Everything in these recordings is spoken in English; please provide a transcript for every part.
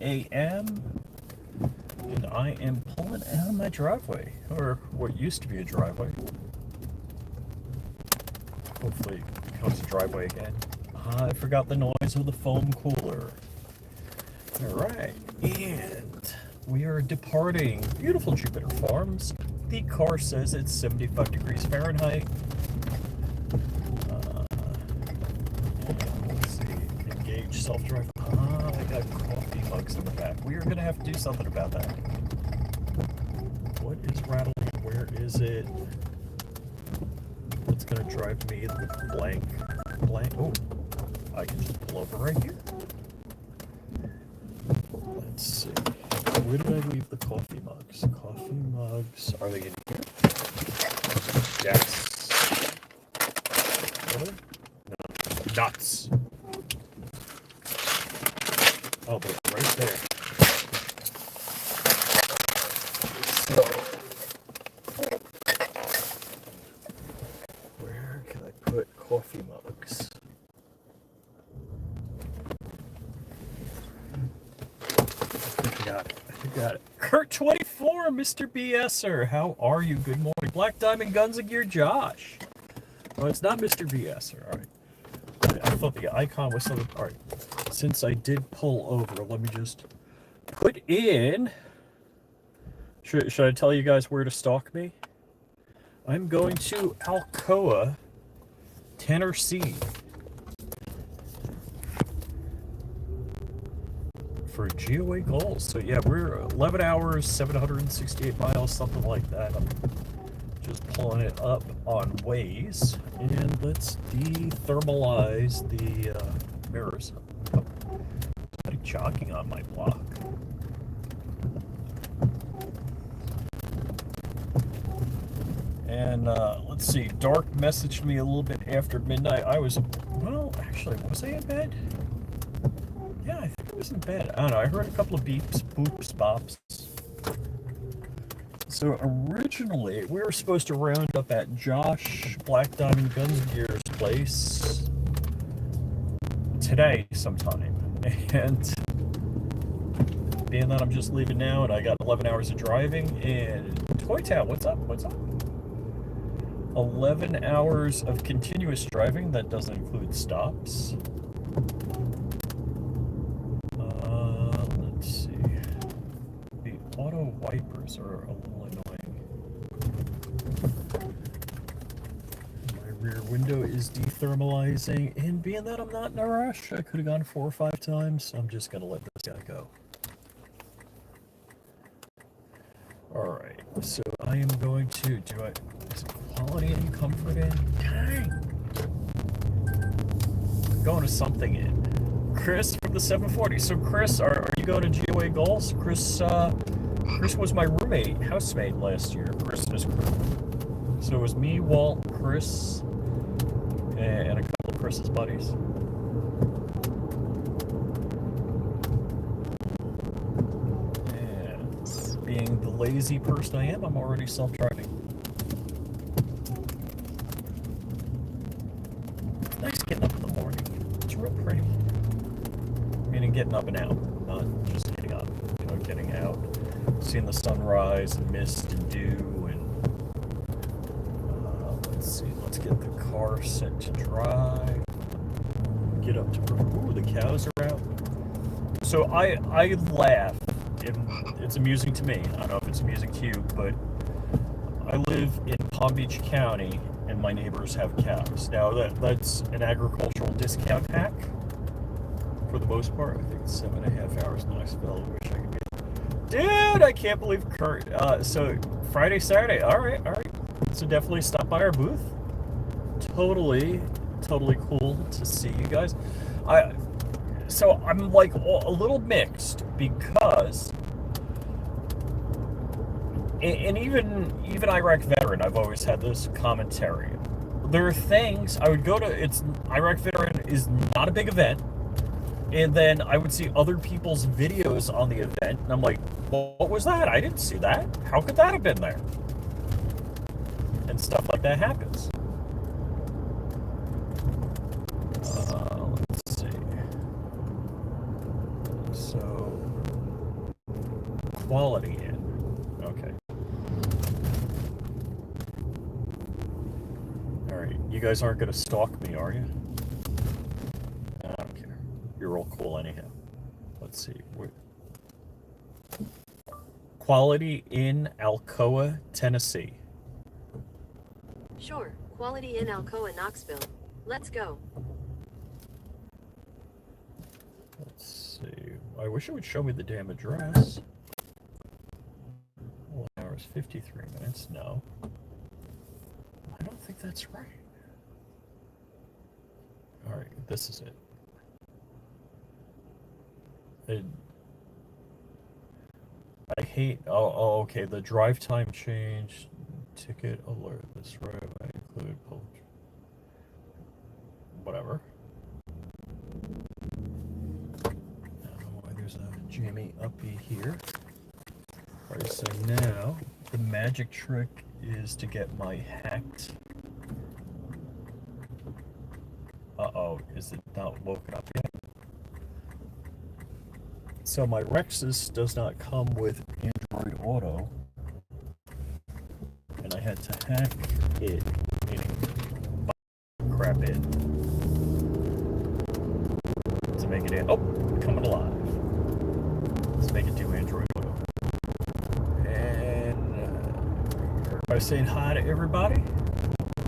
a.m. and I am pulling out of my driveway, or what used to be a driveway. Hopefully it becomes a driveway again. I forgot the noise of the foam cooler. Alright, and we are departing beautiful Jupiter Farms. The car says it's 75 degrees Fahrenheit. Let's see, engage self-drive. I got coffee mugs in the back. We are going to have to do something about that. What is rattling? Where is it? What's going to drive me the blank? Oh, I can just pull over right here. Let's see. Where did I leave the coffee mugs? Coffee mugs. Are they in here? Yes. Are they? No. Nuts. Oh, they're right there. So, where can I put coffee mugs? I got it. Kurt24, Mr. BSer, how are you? Good morning. Black Diamond Guns and Gear Josh. Oh, it's not Mr. BSer. All right. I thought the icon was something. All right. Since I did pull over, let me just put in. Should I tell you guys where to stalk me? I'm going to Alcoa, Tennessee, for GOA goals. So yeah, we're 11 hours, 768 miles, something like that. I'm just pulling it up on Waze, and let's dethermalize the mirrors. Oh, somebody jogging on my block. And let's see, Dark messaged me a little bit after midnight. I was, well, actually, was I in bed? Yeah, I think it was in bed. I don't know, I heard a couple of beeps, boops, bops. So originally, we were supposed to round up at Josh Black Diamond Guns and Gear's place today sometime. And being that I'm just leaving now and I got 11 hours of driving, and Toy Town, what's up? 11 hours of continuous driving, that doesn't include stops. Let's see. The auto wipers are a little annoying. My rear window is dethermalizing, and being that I'm not in a rush, I could have gone 4 or 5 times, so I'm just going to let this guy go. Alright, so I am going to, is quality and comfort in? Dang! I'm going to something in. Chris from the 740. So Chris, are you going to GOA goals? Chris was my housemate last year, Christmas crew. So it was me, Walt, Chris, and a couple of Chris's buddies. Being the lazy person I am, I'm already self-driving. It's nice getting up in the morning. It's real pretty. Meaning getting up and out, not just getting up. You know, getting out, seeing the sunrise and mist and dew, and let's see. Let's get the car set to drive. Get up to. Ooh, the cows are out. So I laugh. It's amusing to me. I don't know if it's amusing to you, but I live in Palm Beach County, and my neighbors have cows. Now, that's an agricultural discount pack, for the most part. I think it's 7.5 hours in Knoxville. I wish I could be. Dude, I can't believe Kurt. So, Friday, Saturday. All right. So, definitely stop by our booth. Totally cool to see you guys. So I'm like a little mixed, because, and even Iraq veteran, I've always had this commentary. There are things I would go to. It's Iraq veteran is not a big event, and then I would see other people's videos on the event, and I'm like, well, what was that? I didn't see that. How could that have been there? And stuff like that happens. Let's see. So quality in. Okay. Alright, you guys aren't going to stalk me, are you? I don't care. You're all cool anyhow. Let's see. Quality in Alcoa, Tennessee. Sure. Quality in Alcoa, Knoxville. Let's go. Let's see. I wish it would show me the damn address. 1 hour 53 minutes. No. I don't think that's right. Alright, this is it. I hate... Oh, okay. The drive time changed. Ticket alert. This road might include... Whatever. I don't know why there's a Jamie Uppy here. Alright, so now the magic trick is to get my hacked... Uh-oh, is it not woken up yet? So my Rexus does not come with Android Auto, and I had to hack it, meaning crap it, to make it in. Oh, coming alive. Let's make it do Android Auto. And everybody saying hi to everybody.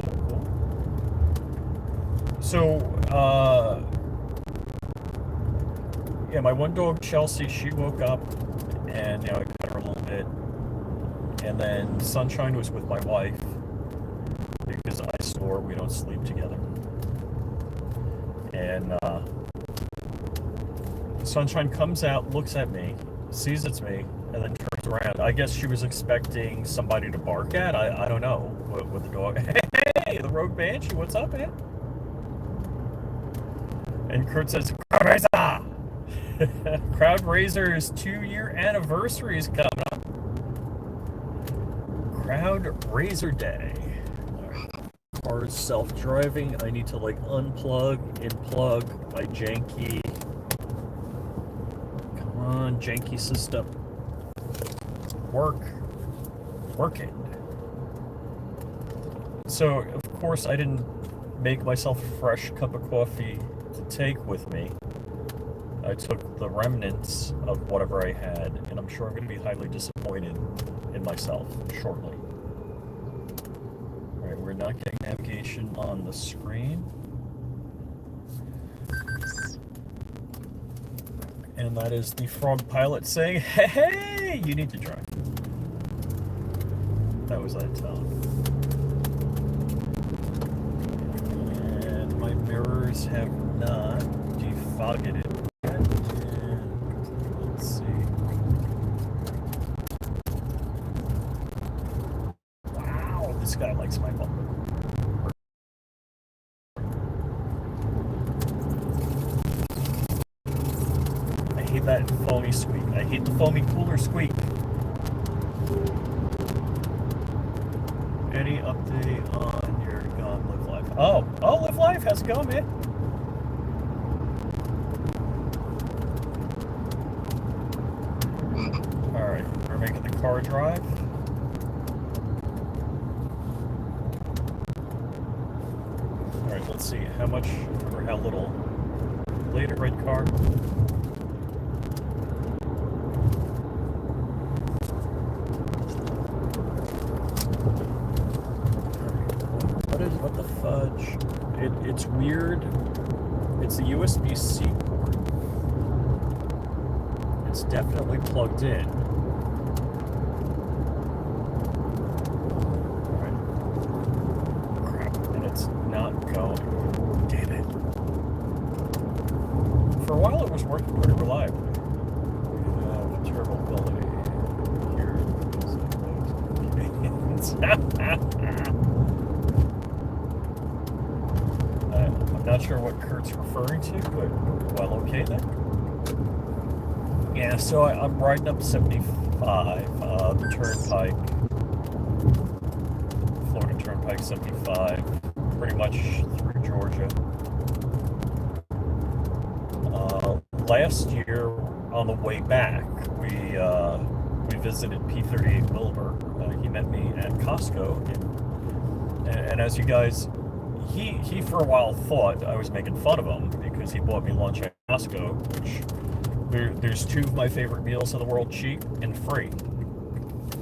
Cool. So, yeah, my one dog, Chelsea, she woke up, and, I pet her a little bit. And then Sunshine was with my wife, because I snore, we don't sleep together. And, Sunshine comes out, looks at me, sees it's me, and then turns around. I guess she was expecting somebody to bark at. I don't know what the dog... Hey, the Rogue Banshee, what's up, man? And Kurt says, Crowd Raiser! Crowd Raiser's 2-year anniversary is coming up. Crowd Raiser Day. Car is self-driving. I need to unplug and plug my janky... Come on, janky system. Working. So, of course, I didn't make myself a fresh cup of coffee to take with me. I took the remnants of whatever I had, and I'm sure I'm going to be highly disappointed in myself shortly. Alright, we're not getting navigation on the screen. And that is the frog pilot saying, hey, you need to drive. That was that tone. And my mirrors have not defogged it yet. And let's see. Wow, this guy likes my bumper. I hate that foamy squeak. I hate the foamy cooler squeak. Any update on your Live Life? Oh, Live Life, how's it going, man? Alright, we're making the car drive. Alright, let's see how much or how little. Later, red car. What the fudge? It's weird. It's a USB-C port. It's definitely plugged in. Alright. Crap, and it's not going. Damn it. For a while it was working pretty reliably. We have turbability. Here I'm not sure what Kurt's referring to, but well, okay then. Yeah, so I'm riding up 75, the Turnpike, Florida Turnpike 75, pretty much through Georgia. Last year, on the way back, we we visited P38 Wilbur. He met me at Costco, and as you guys, he for a while thought I was making fun of him because he bought me lunch at Costco, which there's two of my favorite meals in the world, cheap and free,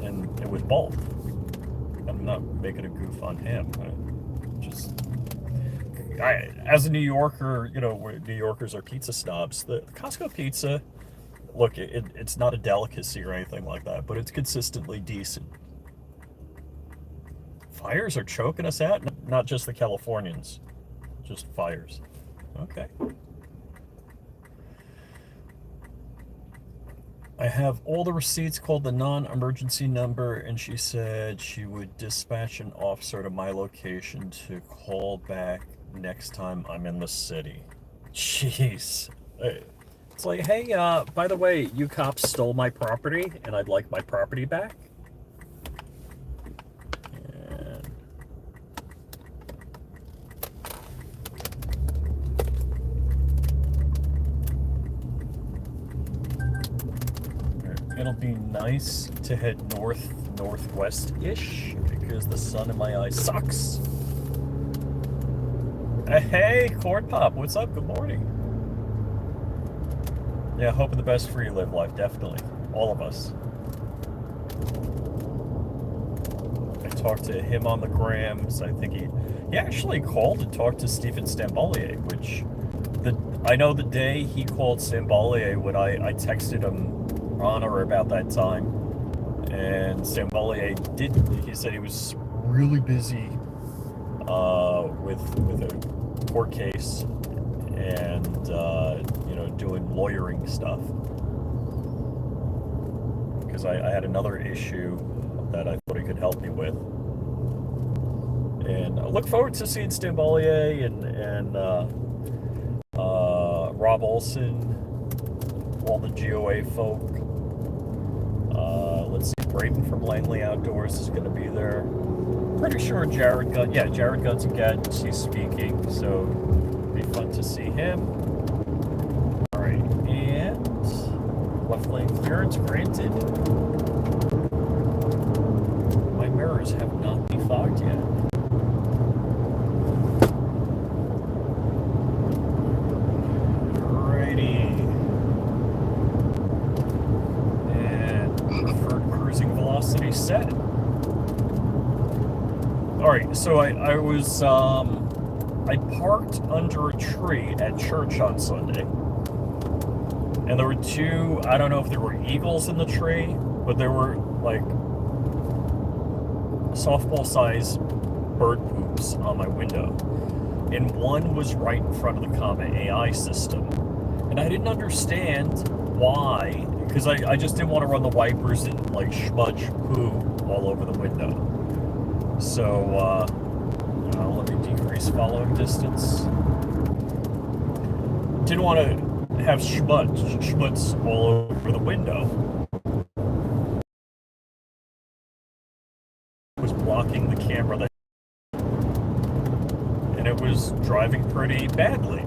and it was both. I'm not making a goof on him. As a New Yorker, you know, New Yorkers are pizza snobs. The Costco pizza, look, it's not a delicacy or anything like that, but it's consistently decent. Fires are choking us out, not just the Californians, just fires. Okay. I have all the receipts, called the non-emergency number, and she said she would dispatch an officer to my location to call back next time I'm in the city. Jeez. It's like, hey, by the way, you cops stole my property, and I'd like my property back. It'll be nice to head northwest-ish because the sun in my eyes sucks. Hey, Corn Pop, what's up? Good morning. Yeah, hoping the best for you, Live Life, definitely. All of us. I talked to him on the grams. I think he actually called and talked to Stephen Stambolier, which I know the day he called Stambolier when I texted him on or about that time, and Stambolier didn't. He said he was really busy with a court case and you know, doing lawyering stuff, because I had another issue that I thought he could help me with, and I look forward to seeing Stambolier and Rob Olson, all the GOA folk. Let's see, Braden from Langley Outdoors is going to be there. Pretty sure Jared Gunn's again. He's speaking, so it'll be fun to see him. Alright, and left lane clearance granted. My mirrors have not defogged yet. Set. Alright, so I was I parked under a tree at church on Sunday, and there were two, I don't know if there were eagles in the tree, but there were like softball sized bird poops on my window, and one was right in front of the Comma AI system, and I didn't understand why, because I just didn't want to run the wipers and like smudge poo all over the window. So let me decrease following distance. Didn't want to have schmutz all over the window. It was blocking the camera, and it was driving pretty badly.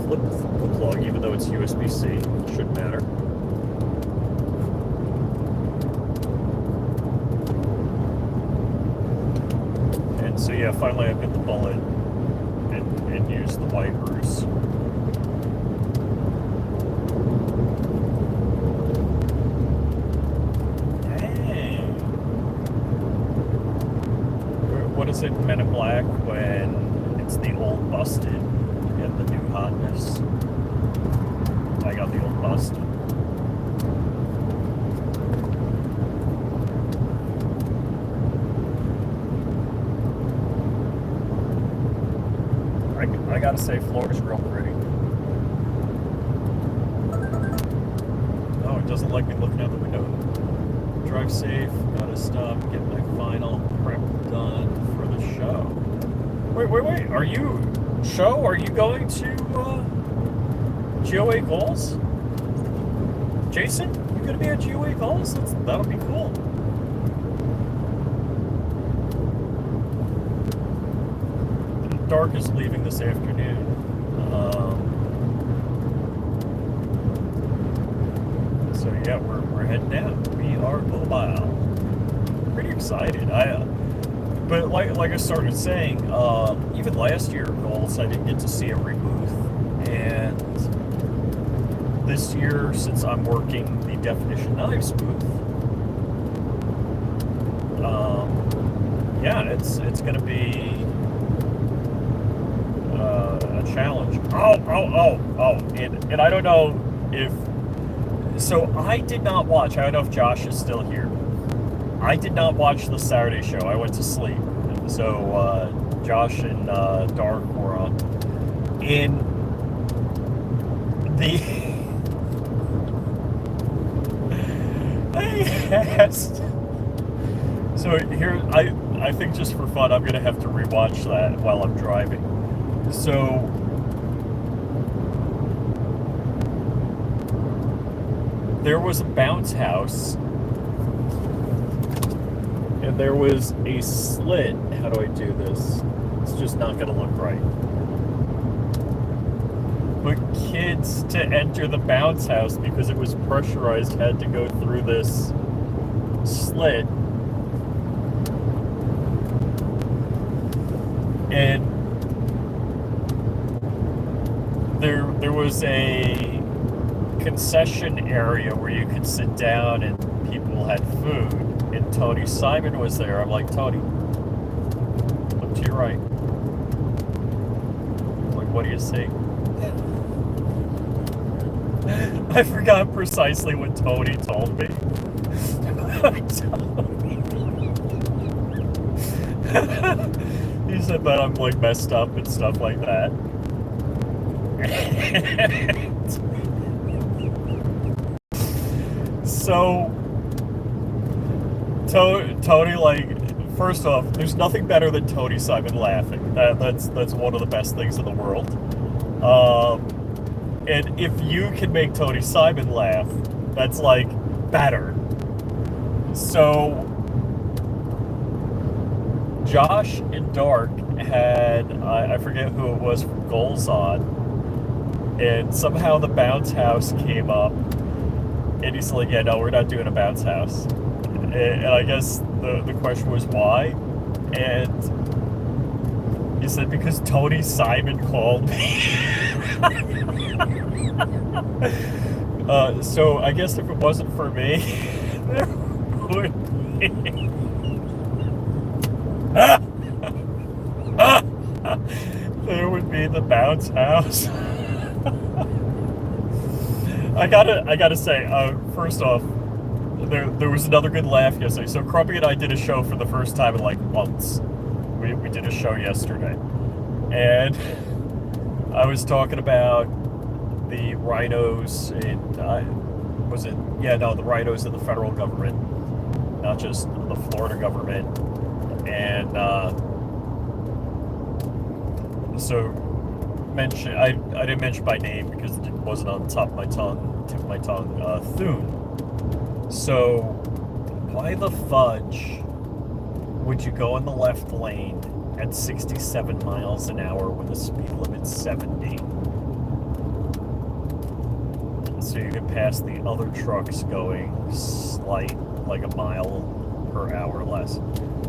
Flip the plug, even though it's USB-C, shouldn't matter. And so yeah, finally I bit the bullet and used the wipers. Dang. What is it, Men in Black, when it's the old busted and the new hotness? I got the old busted. I gotta say, Florida's real pretty. Oh, it doesn't like me looking out the window. Drive safe, gotta stop, get my final prep done for the show. Wait, are you going to GOA Goals? Jason, you gonna be at GOA Goals? That'll be cool. Dark is leaving this afternoon. So yeah, we're heading out. We are mobile. Pretty excited. But like I started saying, even last year at Goals, I didn't get to see every booth, and this year, since I'm working the Definition Knives booth, yeah, it's going to be a challenge. And I don't know if... So I did not watch, I don't know if Josh is still here. I did not watch the Saturday show. I went to sleep. So Josh and Dark were on. And the... I asked... So here, I think just for fun, I'm going to have to rewatch that while I'm driving. So... there was a bounce house, and there was a slit. How do I do this? It's just not going to look right. But kids, to enter the bounce house, because it was pressurized, had to go through this slit. And there was a concession area where you could sit down and people had food, and Tony Simon was there. I'm like, Tony, look to your right. I'm like, what do you see? I forgot precisely what Tony told me. He said that I'm like messed up and stuff like that. So, Tony, like, first off, there's nothing better than Tony Simon laughing. That's one of the best things in the world. And if you can make Tony Simon laugh, that's, like, better. So, Josh and Dark had, I forget who it was from Goals on, and somehow the bounce house came up. And he's like, yeah, no, we're not doing a bounce house. And I guess the question was why. And he said, because Tony Simon called me. So I guess if it wasn't for me, there would be... there would be the bounce house. I gotta say, first off, there was another good laugh yesterday. So Crumpy and I did a show for the first time in like months. We did a show yesterday, and I was talking about the rhinos and the rhinos in the federal government, not just the Florida government, and so. I didn't mention my name because it wasn't on the tip of my tongue, Thune. So, why the fudge would you go in the left lane at 67 miles an hour when the speed limit's 70? So you can pass the other trucks going like a mile per hour less.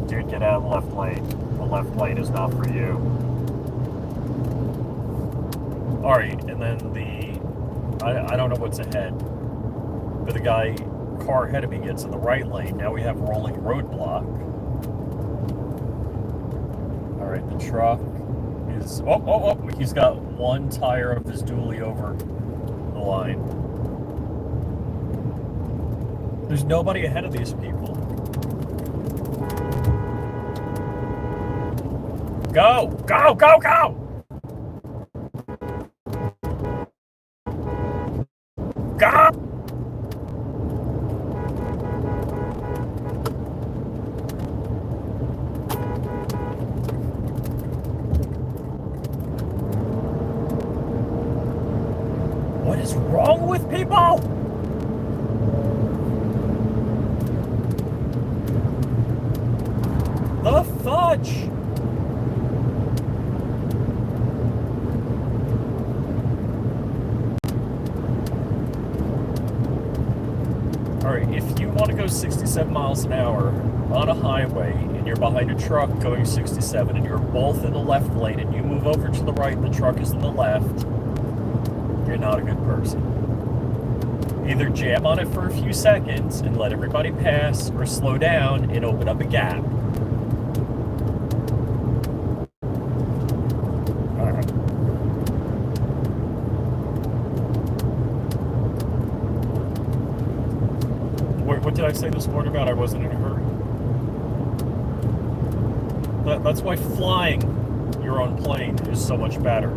Dude, get out of the left lane. The left lane is not for you. Alright, and then I don't know what's ahead, but the car ahead of me gets in the right lane. Now we have rolling roadblock. Alright, the truck is, he's got one tire of his dually over the line. There's nobody ahead of these people. Go, go, go, go! God! What is wrong with people? The fudge! go 67 miles an hour on a highway and you're behind a truck going 67 and you're both in the left lane and you move over to the right and the truck is in the left, you're not a good person. Either jam on it for a few seconds and let everybody pass, or slow down and open up a gap. Alright. What did I say this morning about I wasn't in a hurry? That's why flying your own plane is so much better.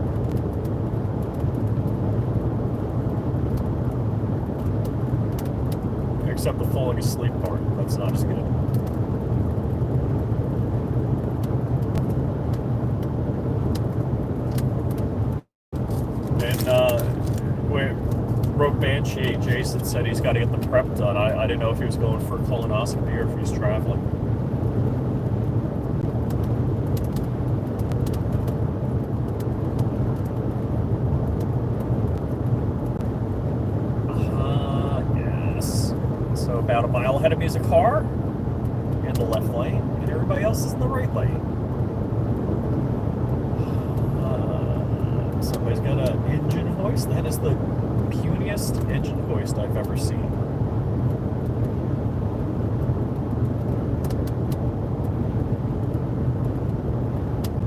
Except the falling asleep part. That's not as good. And Rogue Banshee, Jason said he's got to get the prep done. I didn't know if he was going for a colonoscopy or if he was traveling. Yes. So about a mile ahead of me is a car in the left lane, and everybody else is in the right lane. Somebody's got an engine hoist. That is the puniest engine hoist I've ever seen.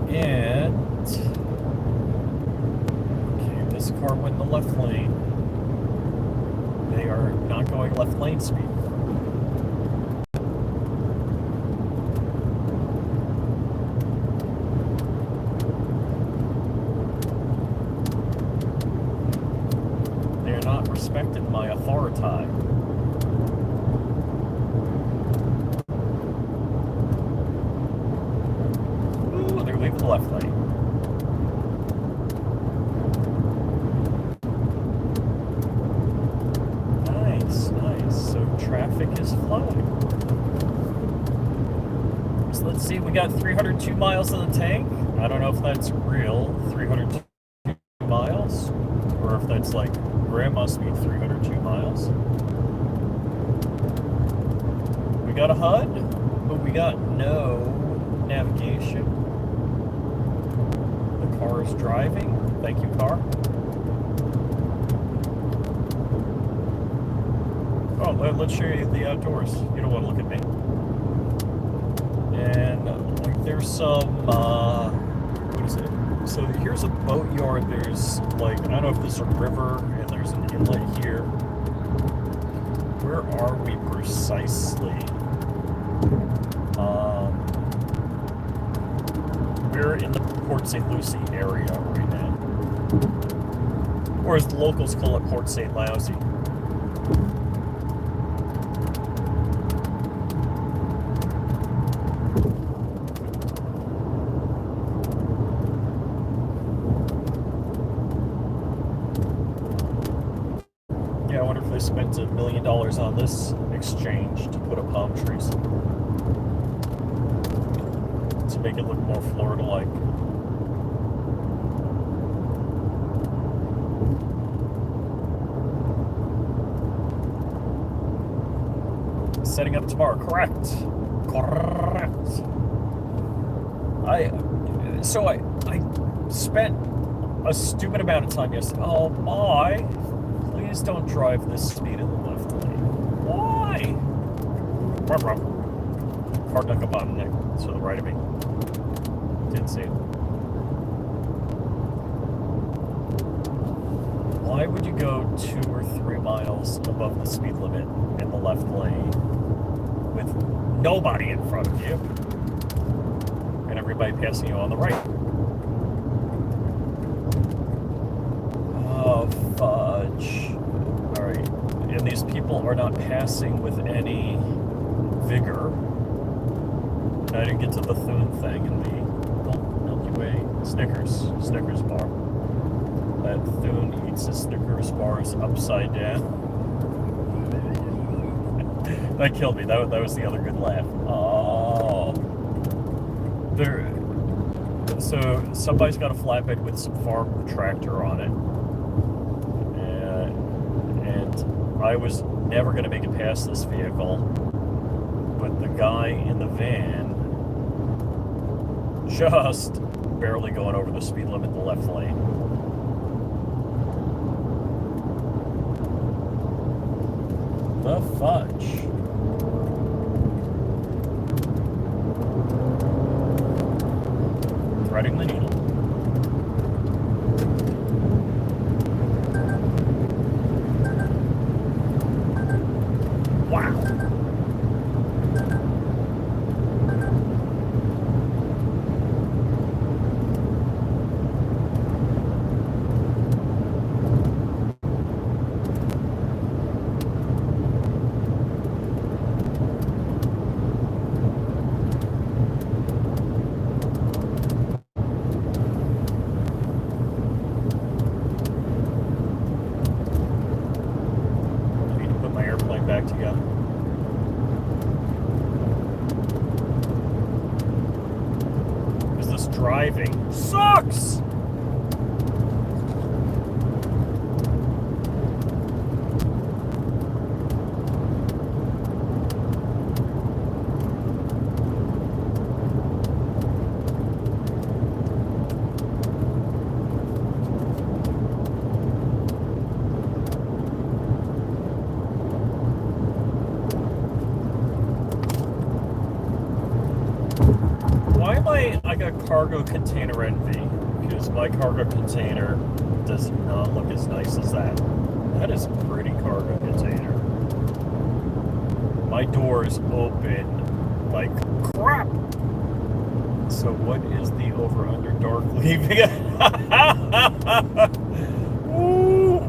And okay, this car went in the left lane. They are not going left lane speed. Respected my authority. Ooh, they're leaving the left lane. Nice, nice. So traffic is flowing. So let's see, we got 302 miles in the tank. I don't know if that's real, 302 miles, or if that's like grandma speed 302 miles. We got a HUD, but we got no navigation. The car is driving. Thank you, car. Oh, let's show you the outdoors. You don't want to look at me. And like there's some, what is it? So here's a boatyard. There's like, I don't know if there's a river and there's an inlet here. Where are we precisely? We're in the Port St. Lucie area right now. Or as the locals call it, Port St. Lousy. Spent $1 million on this exchange to put up palm trees to make it look more Florida-like. Setting up tomorrow, correct. I spent a stupid amount of time yesterday. Oh my. Please don't drive this speed in the left lane. Why? Car duck up on Nick to the right of me. Didn't see it. Why would you go 2 or 3 miles above the speed limit in the left lane with nobody in front of you and everybody passing you on the right? Oh, fudge. Alright, and these people are not passing with any vigor. And I didn't get to the Thune thing in the Milky Way Snickers bar. That Thune eats his Snickers bars upside down. That killed me. That was the other good laugh. Oh. So somebody's got a flatbed with some farm tractor on it. And I was never going to make it past this vehicle. guy in the van just barely going over the speed limit in the left lane. The fudge. Threading the needle. Wow. Back together. Because this driving sucks! Why am I got cargo container envy? Because my cargo container does not look as nice as that. That is a pretty cargo container. My door is open like crap. So what is the over-under dark leaving? Ooh.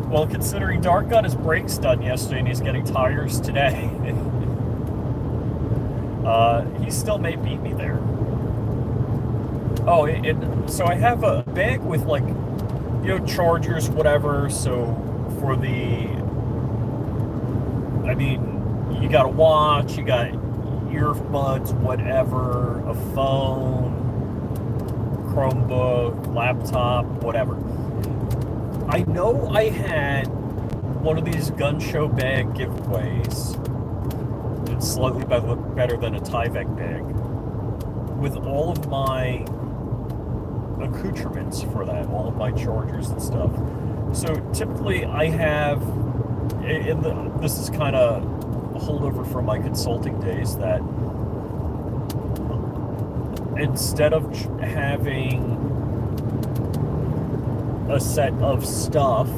Well, considering Dark got his brakes done yesterday and he's getting tires today. He still may beat me there. Oh, so I have a bag with, like, you know, chargers, whatever. So for the, I mean, you got a watch, you got earbuds, whatever, a phone, Chromebook, laptop, whatever. I know I had one of these gun show bag giveaways. It's slightly better than a Tyvek bag, with all of my accoutrements for that, all of my chargers and stuff. So typically I have, this is kind of a holdover from my consulting days, that instead of having a set of stuff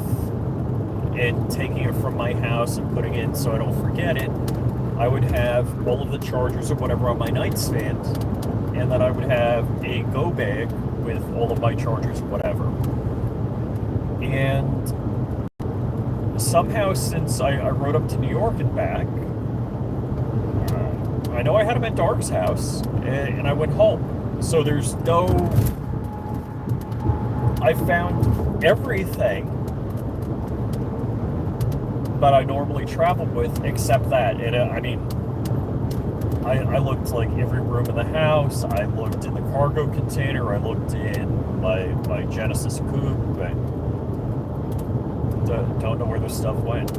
and taking it from my house and putting it in so I don't forget it, I would have all of the chargers or whatever on my nightstand, and then I would have a go bag with all of my chargers, whatever. And somehow, since I rode up to New York and back, I know I had them at Dark's house, and I went home. So there's no... I found everything that I normally travel with except that. And I mean, I looked like every room in the house. I looked in the cargo container. I looked in my Genesis coupe. I don't know where this stuff went.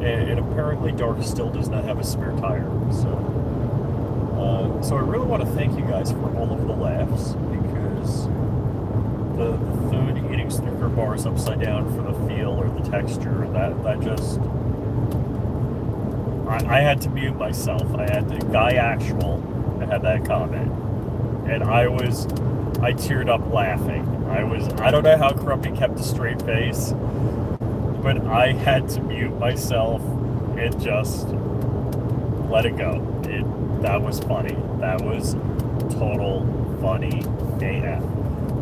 And apparently Dark still does not have a spare tire. So I really want to thank you guys for all of the laughs, because the food, eating Snicker bars upside down for the feel or the texture, that just... I had to mute myself. I had to... Guy Actual had that comment. And I teared up laughing. I don't know how Crumpy kept a straight face, but I had to mute myself and just let it go. That was funny. That was total funny AF.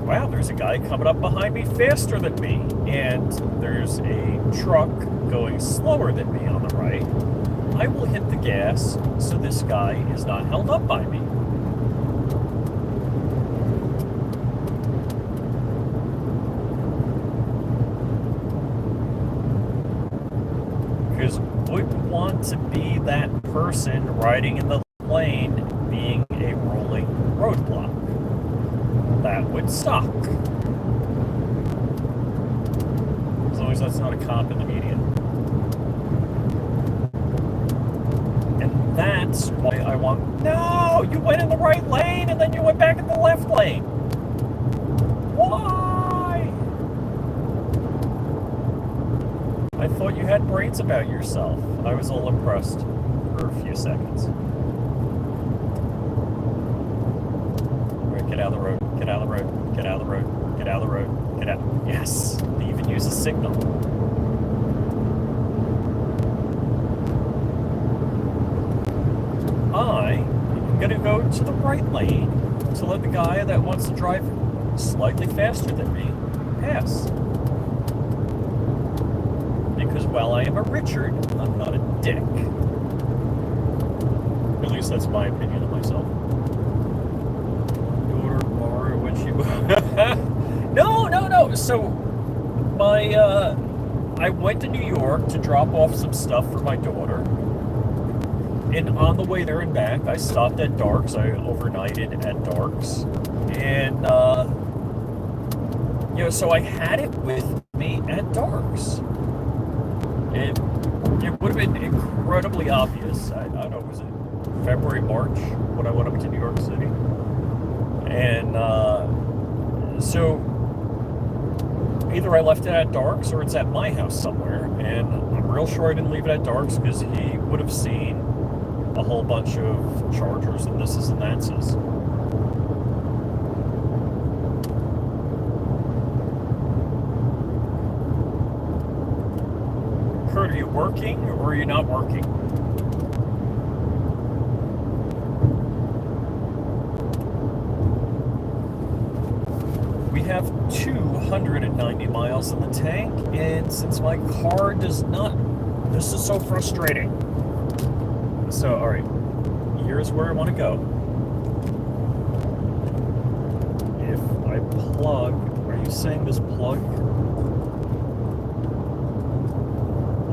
Wow, there's a guy coming up behind me faster than me, and there's a truck going slower than me on the right. I will hit the gas so this guy is not held up by me. Because wouldn't want to be that person riding in the lane being a rolling roadblock. That would suck. As long as that's not a cop in the median. And That's why I want... No! You went in the right lane and then you went back in the left lane. Why? I thought you had brains about yourself. I was all impressed for a few seconds. Alright, get out of the road. Get out of the road. Get out of the road. Get out of the road. Get out. Yes! They even use a signal. I'm gonna go to the right lane to let the guy that wants to drive slightly faster than me pass. Because while I am a Richard, I'm not a dick. At least that's my opinion of myself. Daughter borrow when she... No. So, I went to New York to drop off some stuff for my daughter. And on the way there and back, I stopped at Dark's. I overnighted at Dark's. And, so I had it with me at Dark's. It would have been incredibly obvious. I don't know, was it February, March, when I went up to New York City? And, so either I left it at Dark's or it's at my house somewhere. And I'm real sure I didn't leave it at Dark's because he would have seen a whole bunch of chargers and thises and thatses. Kurt, are you working or are you not working? We have 290 miles in the tank, and since my car does not... This is so frustrating. So, alright, here's where I want to go. If I plug, are you saying this plug?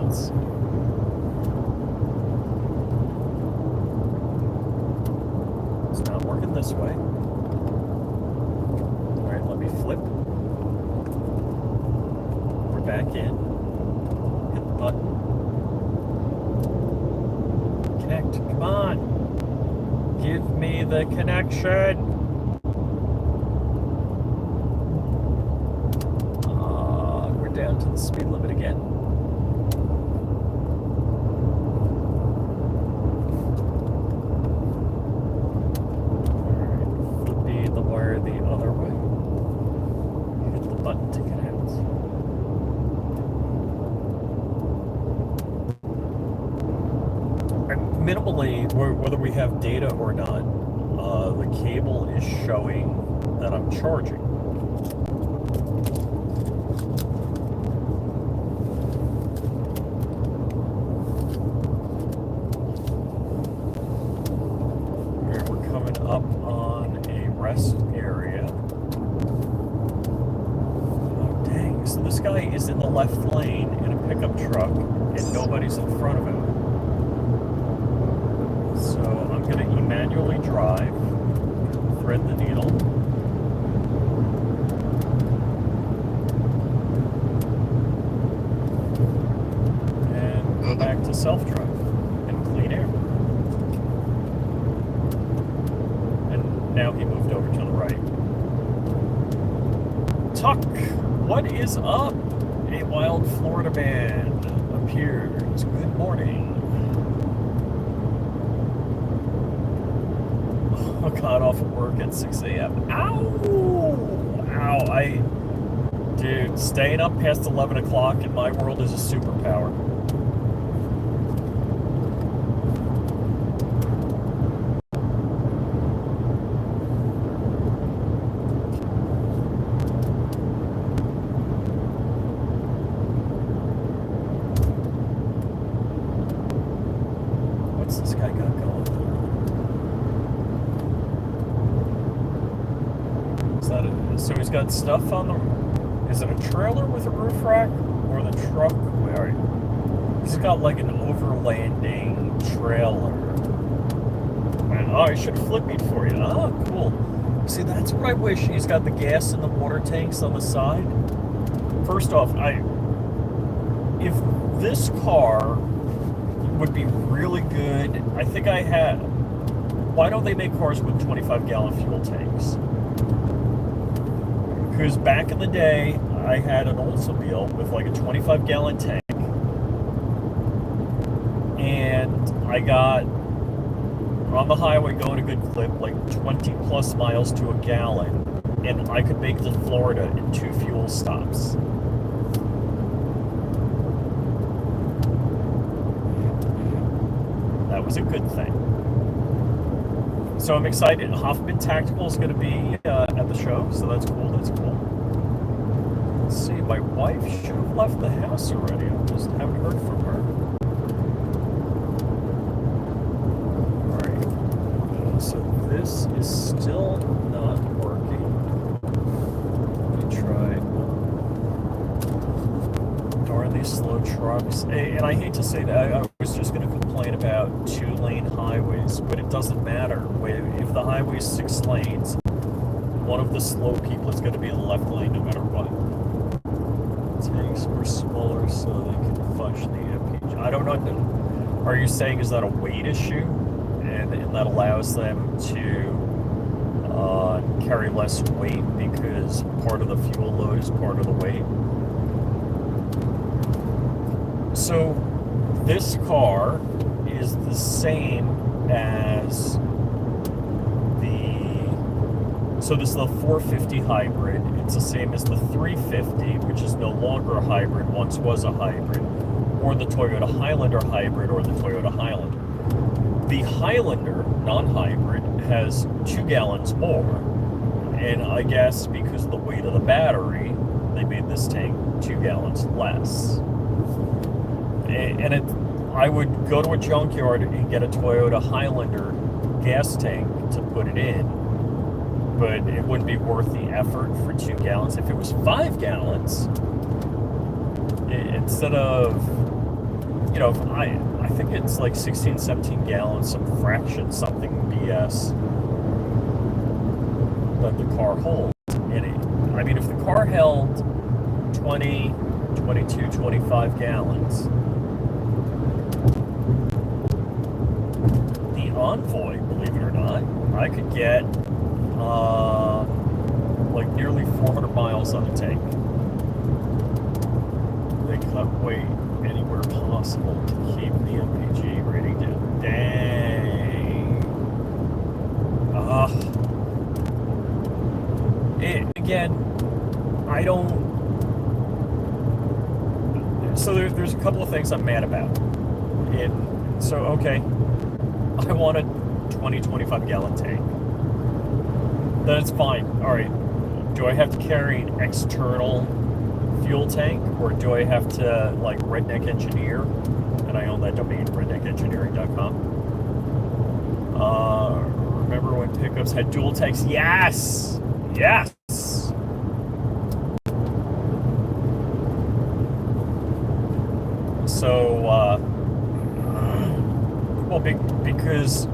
Let's see. It's not working this way. Alright, let me flip. We're back in. Hit the button. Connect. Come on. Give me the connection. We're down to the speed limit again. Alright, flipping the wire the other way. Hit the button to connect. Minimally, whether we have data or not, the cable is showing that I'm charging. Here we're coming up on a rest area. Oh, dang. So this guy is in the left lane in a pickup truck, and nobody's in front of him. So I'm going to manually drive, thread the needle, and go back to self-drive and clean air. And now he moved over to the right. Tuck, what is up? A wild Florida band appears. Good morning. Got off at work at 6 a.m. Ow! Dude, staying up past 11 o'clock in my world is a superpower. What's this guy got going? So he's got stuff on the... Is it a trailer with a roof rack? Or the truck? Where are you? He's got like an overlanding trailer. Oh, I should have flipped for you. Oh, cool. See, that's what I wish. He's got the gas and the water tanks on the side. First off, if this car would be really good. I think I had. Why don't they make cars with 25-gallon fuel tanks? Because back in the day, I had an Oldsmobile with like a 25-gallon tank, and I got on the highway going a good clip, like 20 plus miles to a gallon, and I could make it to Florida in 2 fuel stops. That was a good thing. So I'm excited. Hoffman Tactical is going to be at the show, so that's cool. That's cool. Let's see. My wife should have left the house already. I just haven't heard from her. All right. So this is still not working. Let me try. Darn these slow trucks. And I hate to say that. I was just going to complain about 2-lane highways, but it doesn't matter. If the highway's 6 lanes, one of the slow people is going to be in the left lane no matter what. Tanks were smaller so they can function the MPG. I don't know. Are you saying is that a weight issue? And that allows them to carry less weight because part of the fuel load is part of the weight? So this car is the same as so this is the 450 hybrid. It's the same as the 350, which is no longer a hybrid, once was a hybrid, or the Toyota Highlander hybrid, or the Toyota Highlander. The Highlander, non-hybrid, has 2 gallons more, and I guess because of the weight of the battery, they made this tank 2 gallons less. And I would go to a junkyard and get a Toyota Highlander gas tank to put it in, but it wouldn't be worth the effort for 2 gallons. If it was 5 gallons, instead of, I think it's like 16, 17 gallons, some fraction, something BS that the car holds in it. I mean, if the car held 20, 22, 25 gallons, the Envoy, believe it or not, I could get like nearly 400 miles on the tank. They cut weight anywhere possible to keep the MPG rating down. Dang. Again, I don't. So there's a couple of things I'm mad about. Okay, I want a 20, 25 gallon tank. Then it's fine. All right. Do I have to carry an external fuel tank, or do I have to like Redneck Engineer? And I own that domain, redneckengineering.com. Remember when pickups had dual tanks? Yes. Yes. So, well, because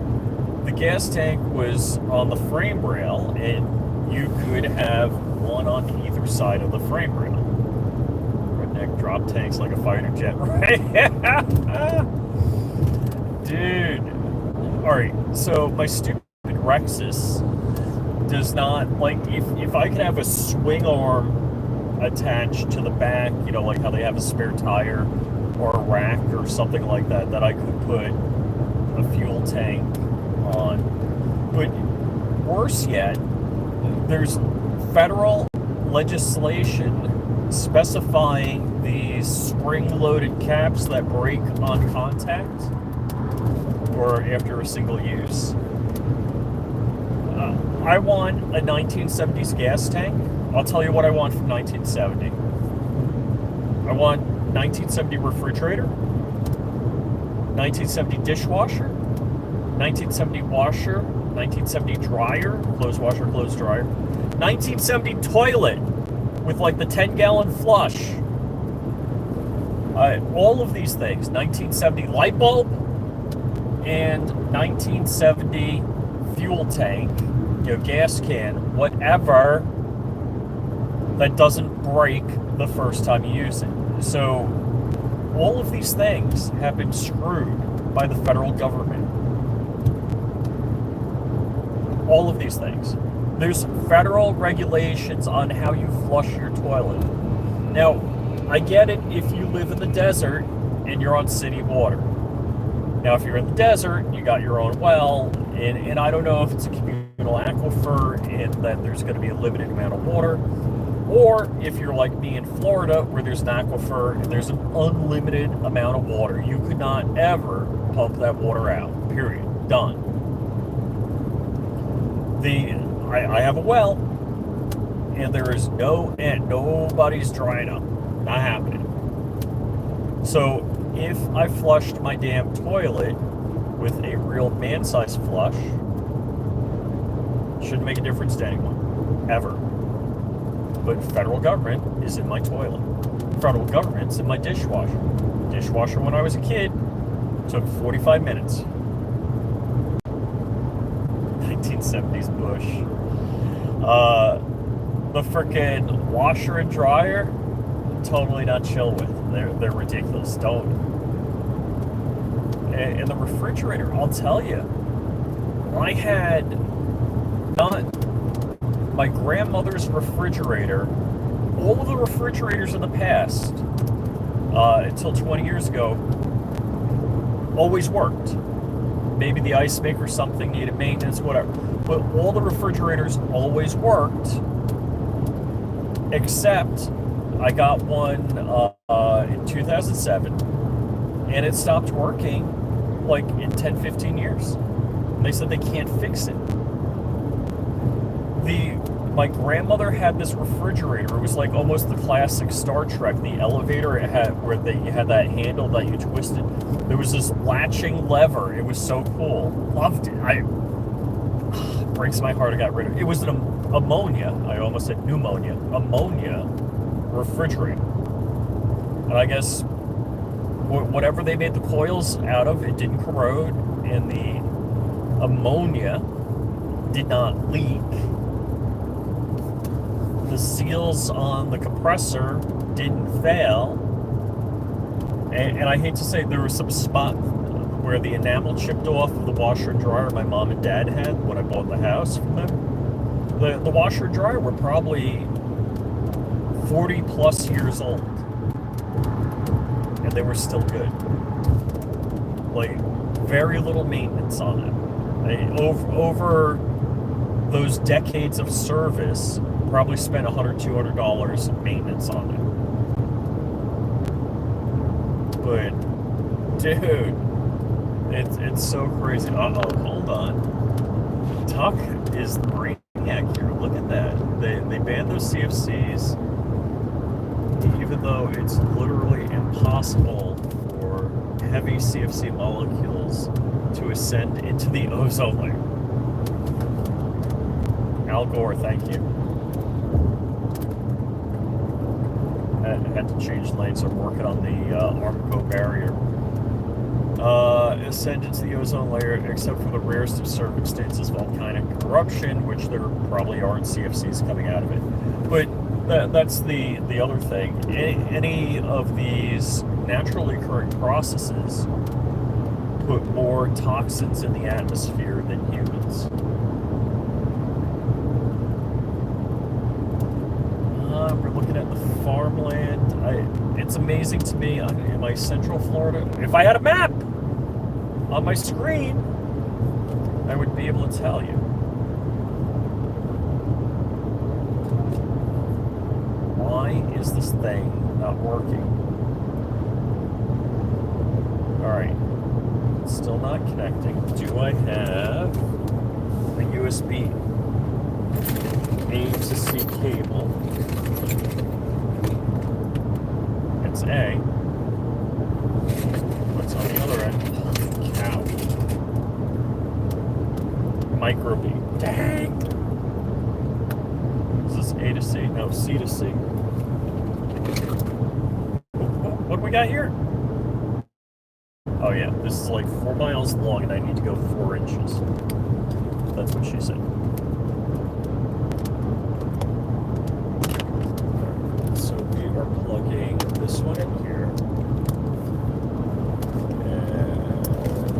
the gas tank was on the frame rail, and you could have one on either side of the frame rail. Redneck drop tanks like a fighter jet, right? Dude. Alright, so my stupid Rexus does not, like, if I could have a swing arm attached to the back, like how they have a spare tire or a rack or something like that, that I could put a fuel tank on. But worse yet, there's federal legislation specifying these spring-loaded caps that break on contact or after a single use. I want a 1970s gas tank. I'll tell you what I want from 1970. I want 1970 refrigerator, 1970 dishwasher, 1970 washer, 1970 dryer, clothes washer, clothes dryer, 1970 toilet with like the 10-gallon flush. All of these things, 1970 light bulb and 1970 fuel tank, gas can, whatever, that doesn't break the first time you use it. So all of these things have been screwed by the federal government. All of these things. There's federal regulations on how you flush your toilet. Now, I get it if you live in the desert and you're on city water. Now, if you're in the desert, you got your own well, and I don't know if it's a communal aquifer and that there's going to be a limited amount of water, or if you're like me in Florida where there's an aquifer and there's an unlimited amount of water. You could not ever pump that water out, period. Done. I have a well, and there is no end. Nobody's drying up. Not happening. So if I flushed my damn toilet with a real man-sized flush, shouldn't make a difference to anyone, ever. But federal government is in my toilet. Federal government's in my dishwasher. Dishwasher when I was a kid took 45 minutes. 1970s Bush. The frickin' washer and dryer, totally not chill with. They're ridiculous. Don't. And the refrigerator, I'll tell you, I had not my grandmother's refrigerator. All of the refrigerators in the past, until 20 years ago, always worked. Maybe the ice maker or something needed maintenance, whatever. But all the refrigerators always worked, except I got one in 2007, and it stopped working like in 10, 15 years. And they said they can't fix it. My grandmother had this refrigerator. It was like almost the classic Star Trek. The elevator it had where you had that handle that you twisted. There was this latching lever. It was so cool. Loved it. Breaks my heart I got rid of it. It was an ammonia. I almost said pneumonia. Ammonia refrigerator. And I guess whatever they made the coils out of, it didn't corrode, and the ammonia did not leak. The seals on the compressor didn't fail, and I hate to say, there was some spot where the enamel chipped off of the washer and dryer my mom and dad had when I bought the house from them. The washer and dryer were probably 40 plus years old, and they were still good. Like, very little maintenance on them. Over those decades of service, probably spent $100, $200 maintenance on it. But, dude, it's so crazy. Uh-oh, hold on. Tuck is the brainiac here. Look at that. They banned those CFCs, even though it's literally impossible for heavy CFC molecules to ascend into the ozone layer. Al Gore, thank you. I had to change lanes. I'm working on the Armco barrier. Ascend into the ozone layer, except for the rarest of circumstances, volcanic eruption, which there probably aren't CFCs coming out of it. But that's the other thing. Any of these naturally occurring processes put more toxins in the atmosphere than humans. We're looking at the farmland. It's amazing to me. In my Central Florida, if I had a map on my screen, I would be able to tell you. Why is this thing not working? Alright. It's still not connecting. Do I have a USB A to C cable? It's A. What's on the other end? Holy cow. Micro B. Dang! Is this A to C? No, C to C. What do we got here? Oh yeah, this is like 4 miles long and I need to go 4 inches. That's what she said. So we are plugging this one in here. And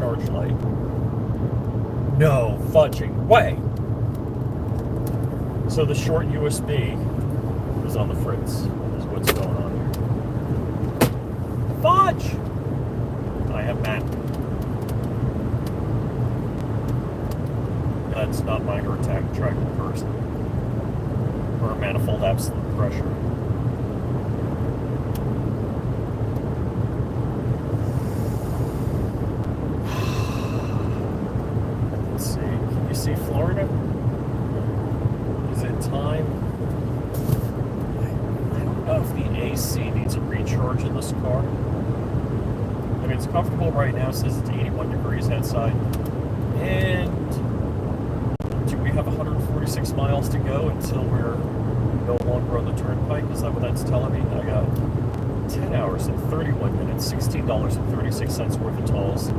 charge light. No fudging way! So the short USB is on the fritz, is what's going on here. Fudge! I have Matt. That's not minor attack tracking person. Or manifold absolute pressure. Let's see. Can you see Florida? Is it time? I don't know if the AC needs a recharge in this car. I mean, it's comfortable right now. It says it's 81 degrees outside. And do we have 146 miles to go until we're no longer on the turnpike? Is that what that's telling me? I got 10 hours and 31 minutes, $16.36 worth of tolls.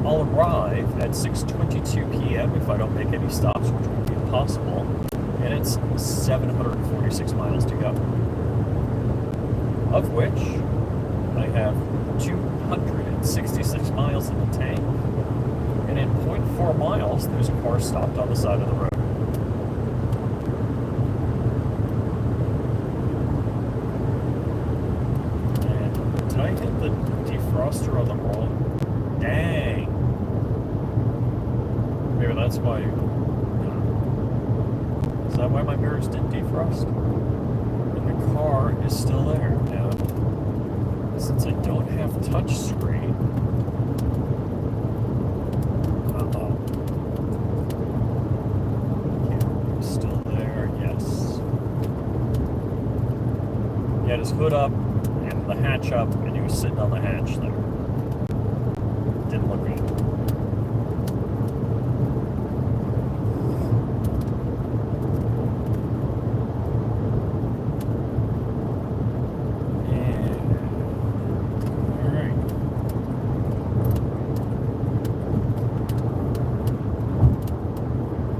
I'll arrive at 6:22 p.m. if I don't make any stops, which would be impossible. And it's 746 miles to go. Of which I have 266 miles in the tank. And in 0.4 miles, there's a car stopped on the side of the road. And did I hit the defroster on the wrong? Dang. Maybe that's why. Is that why my mirrors didn't defrost? And the car is still there. Now, since I don't have touchscreen. Still there, yes. He had his hood up and the hatch up, and he was sitting on the hatch there. Didn't look good.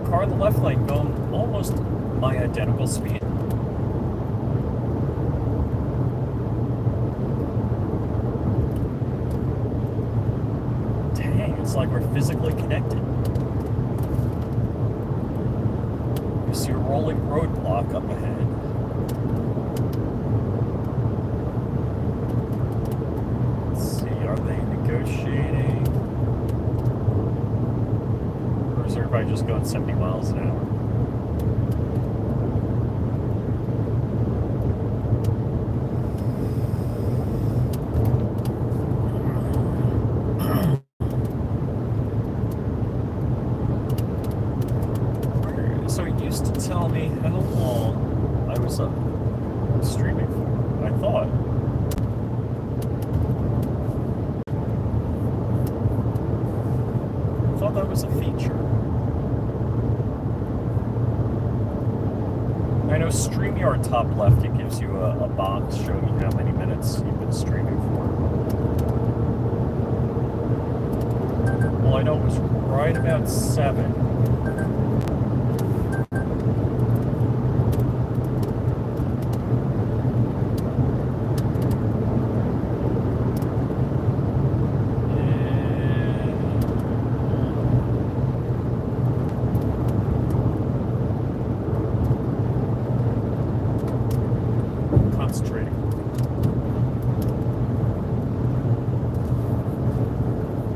Car in the left lane going almost my identical speed. Dang, it's like we're physically connected. You see a rolling roadblock up ahead. Let's see, are they negotiating? Is everybody just going 70 miles an hour? So it used to tell me how long I was streaming for. I thought that was a feature. I know StreamYard top left, it gives you a box showing you how many minutes you've been streaming for. Well, I know it was right about 7.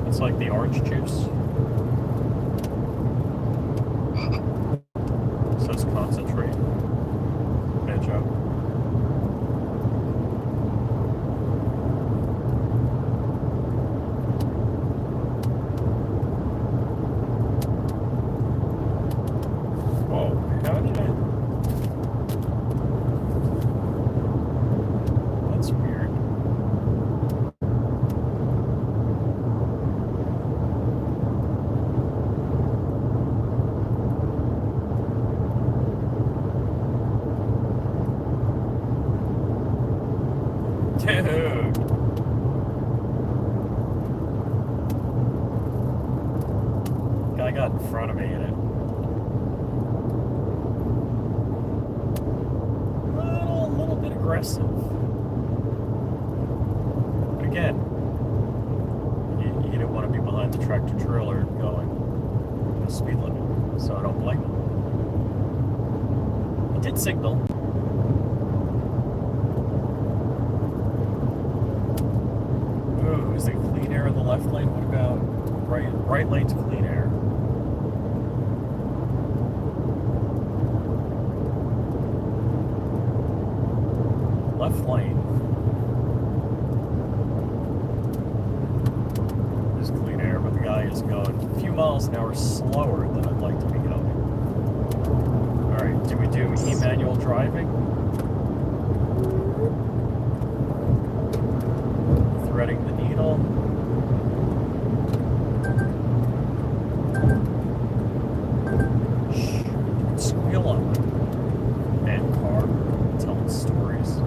It's like the orange juice. It says concentrate. Bad joke. Whoa, how did I? That's weird. Dude. Guy got in front of me in it. A little bit aggressive. But again, you don't want to be behind find the tractor trailer going the speed limit, so I don't blame him. He did signal. Ooh, is it clean air in the left lane? What about right lane's clean air? Left lane is clean air, but the guy is going a few miles an hour slower than I'd like to be going. Alright, do we do e-manual driving? Threading the needle. Shh, squeal on man car, telling stories.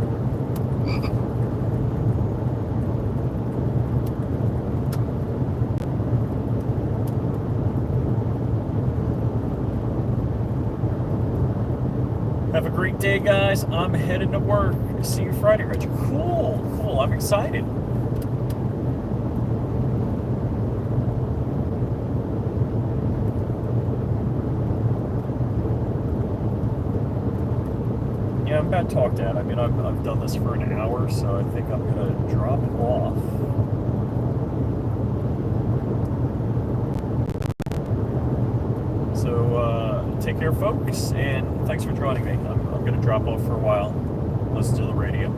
Have a great day, guys. I'm heading to work. See you Friday, Rich. Cool, cool. I'm excited. Yeah, I'm about talked out. I mean, I've done this for an hour, so I think I'm going to drop off. So, take care, folks, and thanks for joining me. I'm going to drop off for a while, listen to the radio.